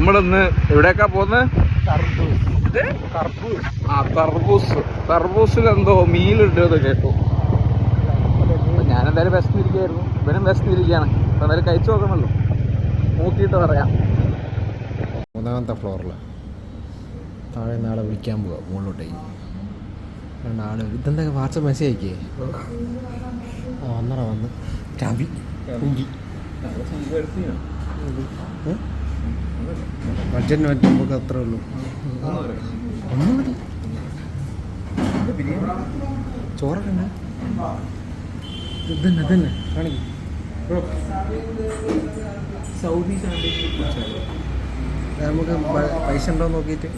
നമ്മളിന്ന് എവിടേക്കാ പോകുന്നത്? തർബൂസിൽ എന്തോ മീലുണ്ടെന്ന് കേട്ടു. ഞാനെന്തായാലും വിശന്നിരിക്കുകയായിരുന്നു, ഇവനും വിശന്നിരിക്കുകയാണ്. അപ്പം എന്തായാലും കഴിച്ചു നോക്കണമല്ലോ, നോക്കിയിട്ട് പറയാം. 3ാമത്തെ ഫ്ലോറിൽ താഴെ നാളെ വിളിക്കാൻ പോവാ മുകളിലോട്ടേക്ക്. ആള് ഇതെന്തൊക്കെ വാട്സപ്പ് മെസ്സേജ് അയക്കേ? വന്നടാ വന്ന് ചാമ്പി കുങ്കി ബഡ്ജറ്റിന് പറ്റും നമുക്ക് അത്രേ ഉള്ളൂ. ഒന്ന് മതി. ചോറൊക്കെ ഉണ്ട്. ഇതന്നെ ഇതന്നെ കാണിക്കും. സൗദി സാൻഡ്വിച്ച് നമുക്ക് പൈസ ഉണ്ടോ നോക്കിയിട്ട്.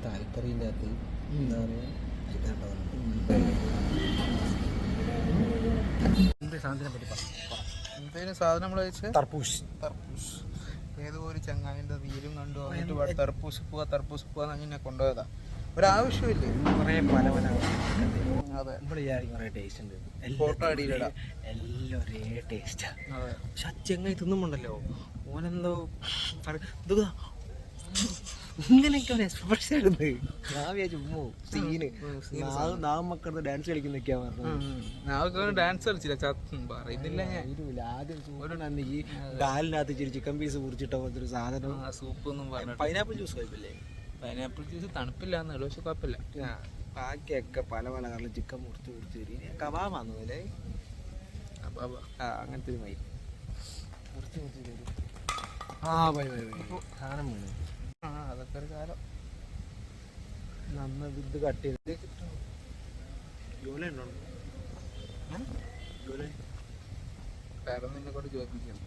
താല്പര്യമില്ലാത്ത എന്താ പറയുക എന്തേലും സാധനം നമ്മൾ കഴിച്ചത് തർപ്പൂസ്. ഏതോ ഒരു ചങ്ങായിൻ്റെ റീലും കണ്ടു വന്നിട്ട് തർപ്പൂസ് പോവാന്ന് അങ്ങനെ കൊണ്ടുപോയതാ. ഒരാവശ്യമില്ലേ, കുറേ പല അതെ നമ്മൾ വിചാരിക്കും കുറേ ടേസ്റ്റ് ഉണ്ട്. ഫോട്ടോ അടിയിലിടാം, എല്ലാം ഒരേ ടേസ്റ്റാ. അതെ. പക്ഷെ അച്ചങ്ങായി തിന്നുമുണ്ടല്ലോ ഓനെന്തോ ഇങ്ങനെയൊക്കെ ഒരു എക്സ്പ്രഷൻ ആയിരുന്നു. ഞാൻ വിചാരിച്ചു ഉമ്മോ സീന് നാമക്കടുത്ത് ഡാൻസ് കളിക്കുന്നൊക്കെയാ പറഞ്ഞത്. ഡാൻസ് കളിച്ചില്ല, പറയുന്നില്ല ഞാൻ. ആദ്യം സൂപ്പറാണ് ഈ ഡാലിനകത്ത് ഇച്ചിരി ചിക്കൻ പീസ് മുറിച്ചിട്ട പോലത്തെ ഒരു സാധനം. സൂപ്പ് ഒന്നും പറഞ്ഞു. പൈനാപ്പിൾ ജ്യൂസ് കുഴപ്പമില്ലേ? പൈനാപ്പിൾ ജ്യൂസ് തണുപ്പില്ലാന്ന്, പക്ഷെ കുഴപ്പമില്ല. ബാക്കിയൊക്കെ പല പല കളറിൽ ചിക്കൻ മുറിച്ച് തരും. കബാബാന്ന് പോലെ അങ്ങനത്തെ ഒരു മൈ മുറിച്ച് തരും. സാധനം വേണം. അതൊക്കെ ഒരു കാലം. നന്ന ഇത് കട്ട് ചെയ്ത് ജോലി ഉണ്ടോ? വേറെ നിന്നെ കൊണ്ട് ചോദിപ്പിക്കണം.